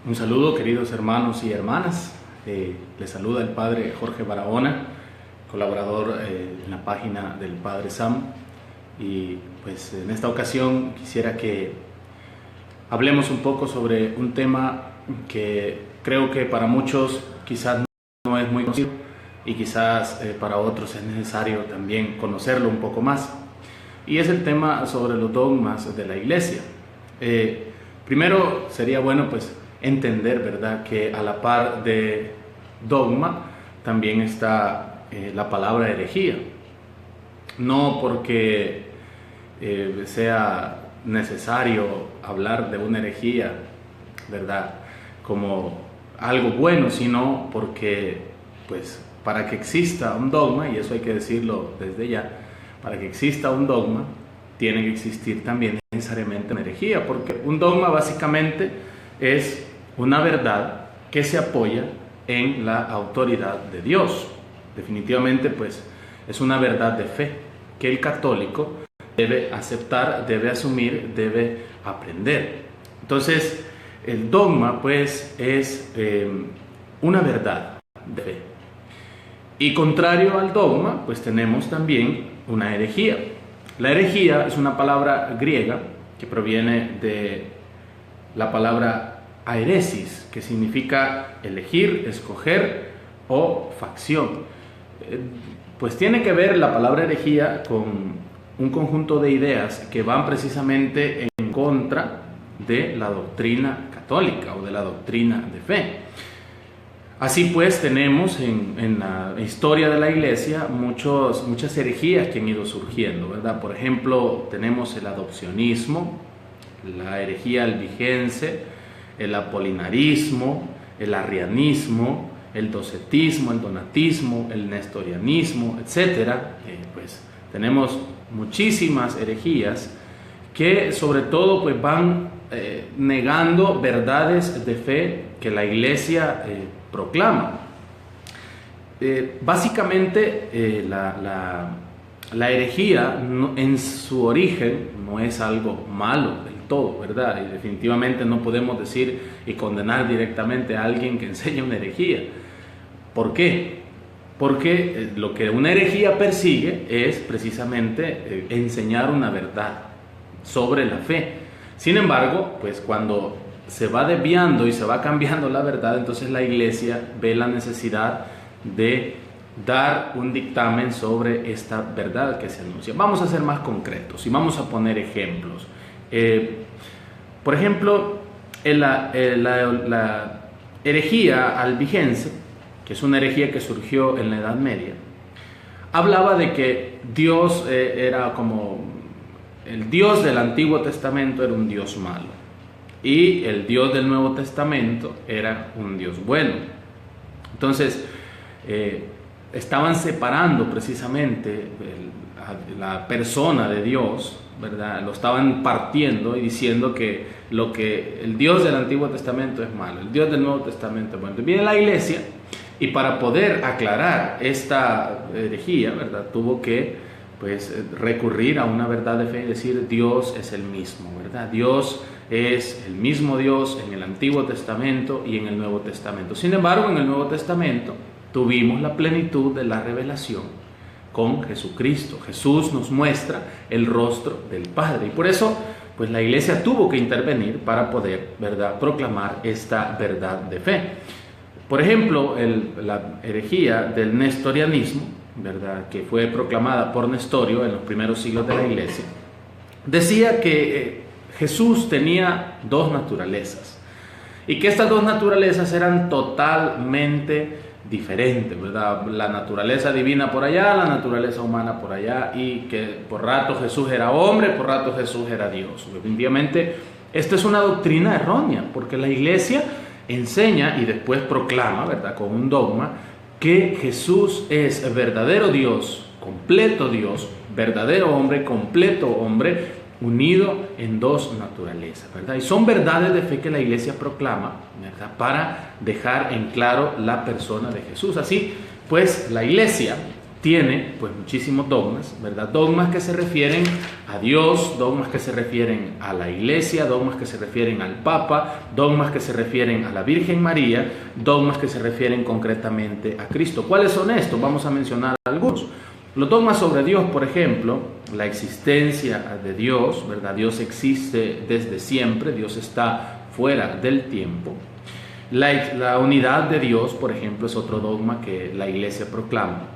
Un saludo, queridos hermanos y hermanas. Les saluda el Padre Jorge Barahona, colaborador en la página del Padre Sam. Y pues en esta ocasión quisiera que hablemos un poco sobre un tema que creo que para muchos quizás no es muy conocido y quizás para otros es necesario también conocerlo un poco más. Y es el tema sobre los dogmas de la Iglesia. Primero sería bueno pues entender, ¿verdad?, que a la par de dogma también está la palabra herejía. No porque sea necesario hablar de una herejía, ¿verdad?, como algo bueno, sino porque pues para que exista un dogma, y eso hay que decirlo desde ya, para que exista un dogma tiene que existir también necesariamente una herejía, porque un dogma básicamente es una verdad que se apoya en la autoridad de Dios. Definitivamente pues es una verdad de fe que el católico debe aceptar, debe asumir, debe aprender. Entonces el dogma pues es una verdad de fe. Y contrario al dogma pues tenemos también una herejía. La herejía es una palabra griega que proviene de la palabra aeresis, que significa elegir, escoger o facción. Pues tiene que ver la palabra herejía con un conjunto de ideas que van precisamente en contra de la doctrina católica o de la doctrina de fe. Así pues tenemos en la historia de la Iglesia muchas herejías que han ido surgiendo, ¿verdad? Por ejemplo, tenemos el adopcionismo, la herejía albigense, el apolinarismo, el arrianismo, el docetismo, el donatismo, el nestorianismo, etc. Pues tenemos muchísimas herejías que sobre todo pues van negando verdades de fe que la Iglesia proclama. Básicamente la herejía en su origen no es algo malo del todo, ¿verdad? Y definitivamente no podemos decir y condenar directamente a alguien que enseña una herejía. ¿Por qué? Porque lo que una herejía persigue es precisamente enseñar una verdad sobre la fe. Sin embargo, pues cuando se va desviando y se va cambiando la verdad, entonces la Iglesia ve la necesidad de dar un dictamen sobre esta verdad que se anuncia. Vamos a ser más concretos y vamos a poner ejemplos. Por ejemplo, la herejía albigense, que es una herejía que surgió en la Edad Media, hablaba de que Dios era como el Dios del Antiguo Testamento era un Dios malo y el Dios del Nuevo Testamento era un Dios bueno. Entonces estaban separando precisamente la persona de Dios, ¿verdad? Lo estaban partiendo y diciendo que el Dios del Antiguo Testamento es malo, el Dios del Nuevo Testamento es bueno. Entonces viene la Iglesia y para poder aclarar esta herejía, ¿verdad?, tuvo que pues recurrir a una verdad de fe y decir Dios es el mismo, ¿verdad? Dios es el mismo Dios en el Antiguo Testamento y en el Nuevo Testamento. Sin embargo, en el Nuevo Testamento tuvimos la plenitud de la revelación con Jesucristo. Jesús nos muestra el rostro del Padre y por eso pues la Iglesia tuvo que intervenir para poder, ¿verdad?, proclamar esta verdad de fe. Por ejemplo, la herejía del nestorianismo, ¿verdad?, que fue proclamada por Nestorio en los primeros siglos de la Iglesia, decía que Jesús tenía dos naturalezas y que estas dos naturalezas eran totalmente diferentes, ¿verdad? La naturaleza divina por allá, la naturaleza humana por allá, y que por rato Jesús era hombre, por rato Jesús era Dios. Definitivamente esta es una doctrina errónea, porque la Iglesia enseña y después proclama, ¿verdad?, con un dogma, que Jesús es verdadero Dios, completo Dios, verdadero hombre, completo hombre, unido en dos naturalezas, ¿verdad? Y son verdades de fe que la Iglesia proclama, ¿verdad?, para dejar en claro la persona de Jesús. Así pues la Iglesia tiene pues muchísimos dogmas, ¿verdad? Dogmas que se refieren a Dios, dogmas que se refieren a la Iglesia, dogmas que se refieren al Papa, dogmas que se refieren a la Virgen María, dogmas que se refieren concretamente a Cristo. ¿Cuáles son estos? Vamos a mencionar algunos. Los dogmas sobre Dios, por ejemplo, la existencia de Dios, ¿verdad? Dios existe desde siempre, Dios está fuera del tiempo. La unidad de Dios, por ejemplo, es otro dogma que la Iglesia proclama.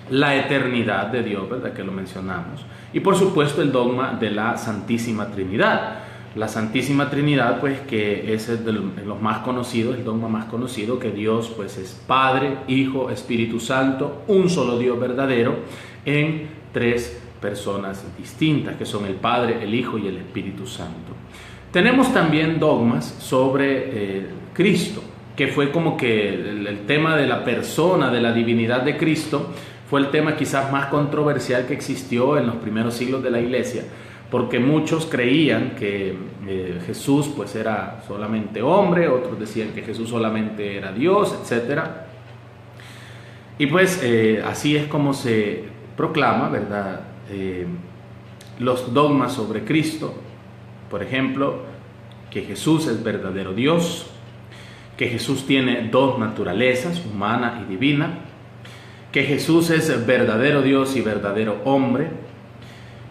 La eternidad de Dios, ¿verdad? Que lo mencionamos. Y por supuesto el dogma de la Santísima Trinidad. La Santísima Trinidad, pues que es de los más conocidos, el dogma más conocido, que Dios pues es Padre, Hijo, Espíritu Santo, un solo Dios verdadero, en tres personas distintas, que son el Padre, el Hijo y el Espíritu Santo. Tenemos también dogmas sobre Cristo, que fue como que el tema de la persona, de la divinidad de Cristo, fue el tema quizás más controversial que existió en los primeros siglos de la Iglesia, porque muchos creían que Jesús pues era solamente hombre, otros decían que Jesús solamente era Dios, etc. Y pues así es como se proclama, ¿verdad? Los dogmas sobre Cristo, por ejemplo, que Jesús es verdadero Dios, que Jesús tiene dos naturalezas, humana y divina, que Jesús es verdadero Dios y verdadero hombre,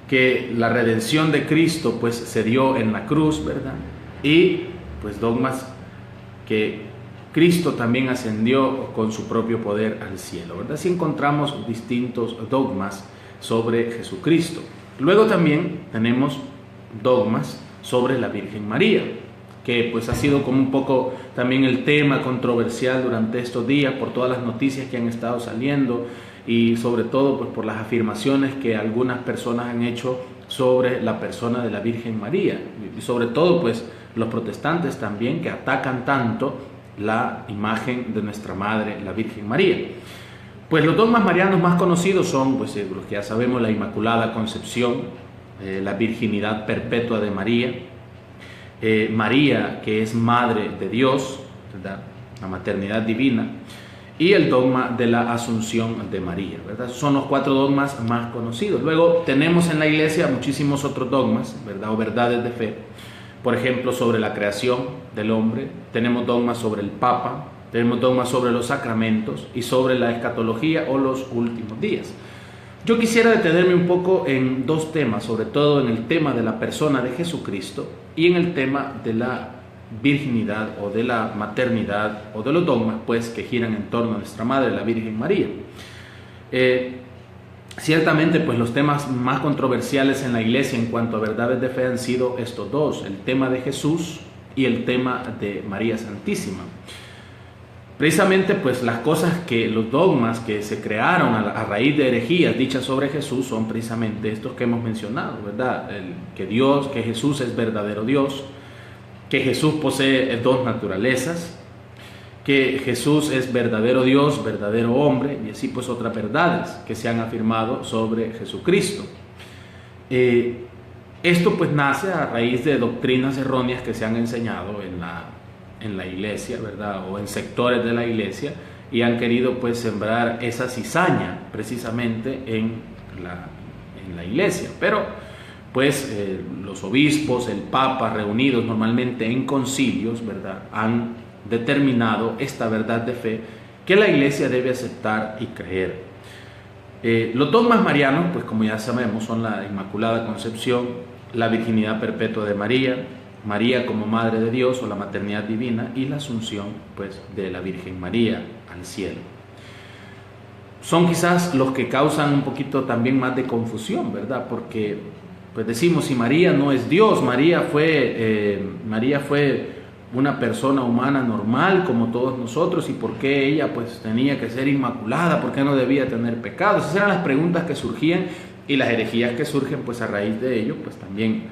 que la redención de Cristo pues se dio en la cruz, ¿verdad? Y pues dogmas que Cristo también ascendió con su propio poder al cielo, ¿verdad? Así encontramos distintos dogmas sobre Jesucristo. Luego también tenemos dogmas sobre la Virgen María, que pues ha sido como un poco también el tema controversial durante estos días por todas las noticias que han estado saliendo y sobre todo pues por las afirmaciones que algunas personas han hecho sobre la persona de la Virgen María y sobre todo pues los protestantes también, que atacan tanto la imagen de nuestra Madre, la Virgen María. Pues los dogmas marianos más conocidos son pues los que ya sabemos: la Inmaculada Concepción, la virginidad perpetua de María, María, que es Madre de Dios, ¿verdad? La maternidad divina, y el dogma de la Asunción de María, ¿verdad? Son los cuatro dogmas más conocidos. Luego tenemos en la Iglesia muchísimos otros dogmas, ¿verdad? O verdades de fe. Por ejemplo, sobre la creación del hombre, tenemos dogmas sobre el Papa, tenemos dogmas sobre los sacramentos y sobre la escatología o los últimos días. Yo quisiera detenerme un poco en dos temas, sobre todo en el tema de la persona de Jesucristo y en el tema de la virginidad o de la maternidad o de los dogmas pues que giran en torno a nuestra Madre, la Virgen María. Ciertamente pues los temas más controversiales en la Iglesia en cuanto a verdades de fe han sido estos dos: el tema de Jesús y el tema de María Santísima. Precisamente pues las cosas que los dogmas que se crearon a raíz de herejías dichas sobre Jesús son precisamente estos que hemos mencionado, ¿verdad? Que Jesús es verdadero Dios, que Jesús posee dos naturalezas, que Jesús es verdadero Dios, verdadero hombre, y así pues otras verdades que se han afirmado sobre Jesucristo. Esto pues nace a raíz de doctrinas erróneas que se han enseñado en la Iglesia, ¿verdad? O en sectores de la Iglesia, y han querido pues sembrar esa cizaña precisamente en la Iglesia. Pero pues los obispos, el Papa, reunidos normalmente en concilios, ¿verdad?, han determinado esta verdad de fe que la Iglesia debe aceptar y creer. Los dogmas marianos, pues como ya sabemos, son la Inmaculada Concepción, la virginidad perpetua de María, María como Madre de Dios o la maternidad divina, y la Asunción pues de la Virgen María al cielo. Son quizás los que causan un poquito también más de confusión, ¿verdad? Porque pues decimos, si María no es Dios, María fue una persona humana normal como todos nosotros, y por qué ella pues tenía que ser inmaculada, por qué no debía tener pecados. Esas eran las preguntas que surgían, y las herejías que surgen pues a raíz de ello pues también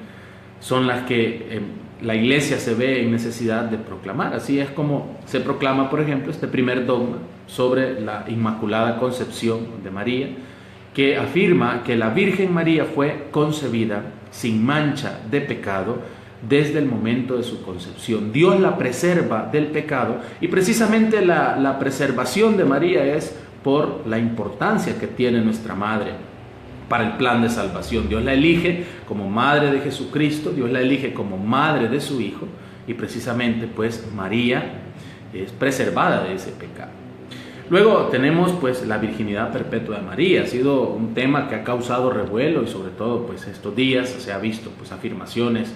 son las que la Iglesia se ve en necesidad de proclamar. Así es como se proclama, por ejemplo, este primer dogma sobre la Inmaculada Concepción de María, que afirma que la Virgen María fue concebida sin mancha de pecado desde el momento de su concepción. Dios la preserva del pecado, y precisamente la preservación de María es por la importancia que tiene nuestra madre para el plan de salvación. Dios la elige como madre de Jesucristo, Dios la elige como madre de su Hijo, y precisamente pues María es preservada de ese pecado. Luego tenemos pues la virginidad perpetua de María. Ha sido un tema que ha causado revuelo, y sobre todo pues estos días se ha visto pues afirmaciones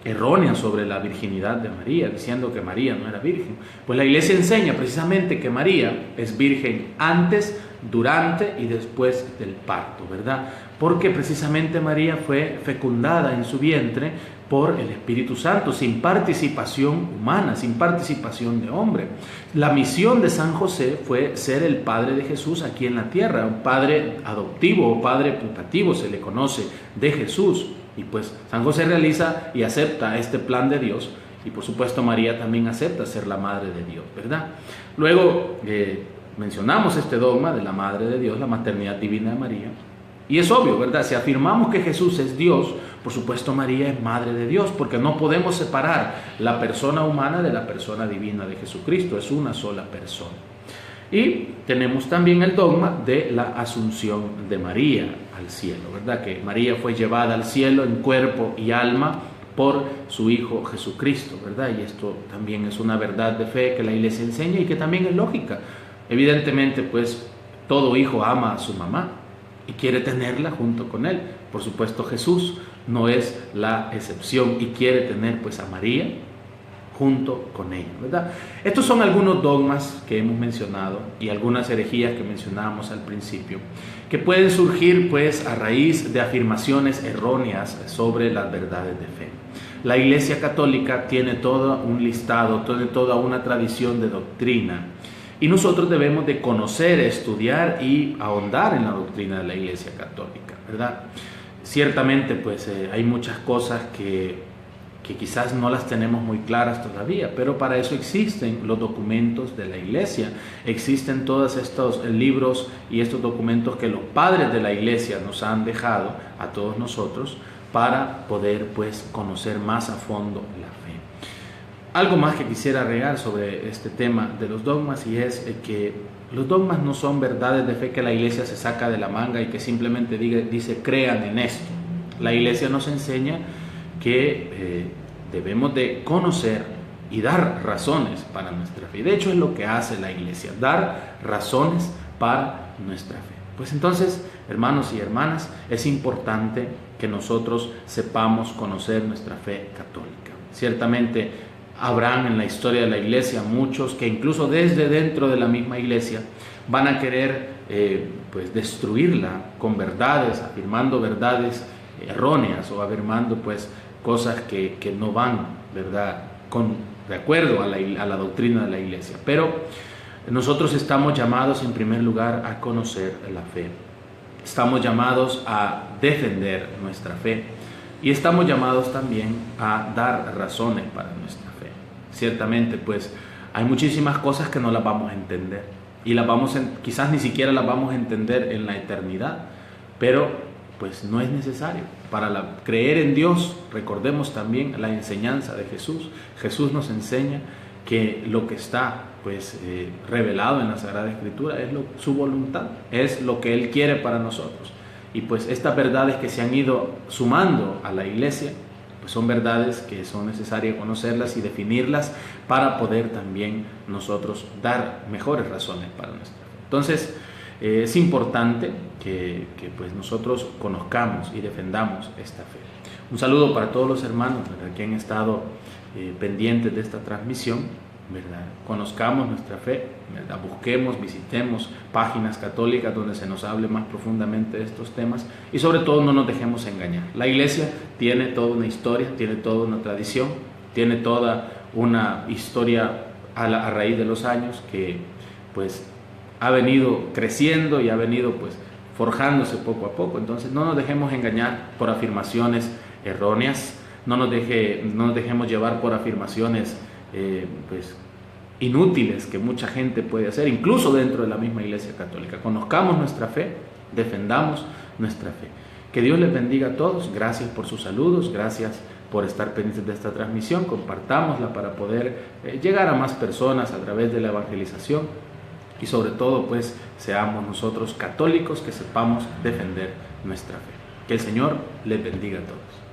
erróneas sobre la virginidad de María, diciendo que María no era virgen. Pues la Iglesia enseña precisamente que María es virgen antes, durante y después del parto, ¿verdad? Porque precisamente María fue fecundada en su vientre por el Espíritu Santo, sin participación humana, sin participación de hombre. La misión de San José fue ser el padre de Jesús aquí en la tierra, un padre adoptivo o padre putativo se le conoce de Jesús. Y pues San José realiza y acepta este plan de Dios, y por supuesto María también acepta ser la madre de Dios, ¿verdad? Luego mencionamos este dogma de la madre de Dios, la maternidad divina de María, y es obvio, ¿verdad? Si afirmamos que Jesús es Dios, por supuesto María es madre de Dios, porque no podemos separar la persona humana de la persona divina de Jesucristo, es una sola persona. Y tenemos también el dogma de la asunción de María al cielo, ¿verdad? Que María fue llevada al cielo en cuerpo y alma por su Hijo Jesucristo, ¿verdad? Y esto también es una verdad de fe que la Iglesia enseña y que también es lógica. Evidentemente, pues, todo hijo ama a su mamá y quiere tenerla junto con él. Por supuesto, Jesús no es la excepción y quiere tener, pues, a María junto con ella, ¿verdad? Estos son algunos dogmas que hemos mencionado y algunas herejías que mencionábamos al principio, que pueden surgir, pues, a raíz de afirmaciones erróneas sobre las verdades de fe. La Iglesia Católica tiene todo un listado, tiene toda una tradición de doctrina, y nosotros debemos de conocer, estudiar y ahondar en la doctrina de la Iglesia Católica, ¿verdad? Ciertamente, pues, hay muchas cosas que quizás no las tenemos muy claras todavía, pero para eso existen los documentos de la Iglesia, existen todos estos libros y estos documentos que los padres de la Iglesia nos han dejado a todos nosotros para poder, pues, conocer más a fondo la fe. Algo más que quisiera agregar sobre este tema de los dogmas, y es que los dogmas no son verdades de fe que la Iglesia se saca de la manga y que simplemente dice crean en esto. La Iglesia nos enseña que debemos de conocer y dar razones para nuestra fe. De hecho, es lo que hace la Iglesia, dar razones para nuestra fe. Pues entonces, hermanos y hermanas, es importante que nosotros sepamos conocer nuestra fe católica. Ciertamente habrán en la historia de la Iglesia muchos que incluso desde dentro de la misma Iglesia van a querer pues destruirla con verdades, afirmando verdades erróneas o afirmando pues cosas que no van, ¿verdad?, de acuerdo a la doctrina de la Iglesia. Pero nosotros estamos llamados en primer lugar a conocer la fe. Estamos llamados a defender nuestra fe y estamos llamados también a dar razones para nuestra fe. Ciertamente, pues, hay muchísimas cosas que no las vamos a entender y quizás ni siquiera las vamos a entender en la eternidad, pero pues no es necesario. Para creer en Dios, recordemos también la enseñanza de Jesús. Jesús nos enseña que lo que está pues revelado en la Sagrada Escritura es su voluntad, es lo que Él quiere para nosotros. Y pues estas verdades que se han ido sumando a la Iglesia, pues son verdades que son necesarias conocerlas y definirlas para poder también nosotros dar mejores razones para nuestra fe. Entonces, es importante que pues nosotros conozcamos y defendamos esta fe. Un saludo para todos los hermanos, ¿verdad?, que han estado pendientes de esta transmisión, ¿verdad? Conozcamos nuestra fe, ¿verdad? Busquemos, visitemos páginas católicas donde se nos hable más profundamente de estos temas y sobre todo no nos dejemos engañar. La Iglesia tiene toda una historia, tiene toda una tradición, tiene toda una historia a raíz de los años que pues ha venido creciendo y ha venido pues forjándose poco a poco. Entonces no nos dejemos engañar por afirmaciones erróneas, no nos dejemos llevar por afirmaciones pues inútiles que mucha gente puede hacer, incluso dentro de la misma Iglesia Católica. Conozcamos nuestra fe, defendamos nuestra fe. Que Dios les bendiga a todos. Gracias por sus saludos, gracias por estar pendientes de esta transmisión. Compartámosla para poder llegar a más personas a través de la evangelización y sobre todo pues seamos nosotros católicos que sepamos defender nuestra fe. Que el Señor les bendiga a todos.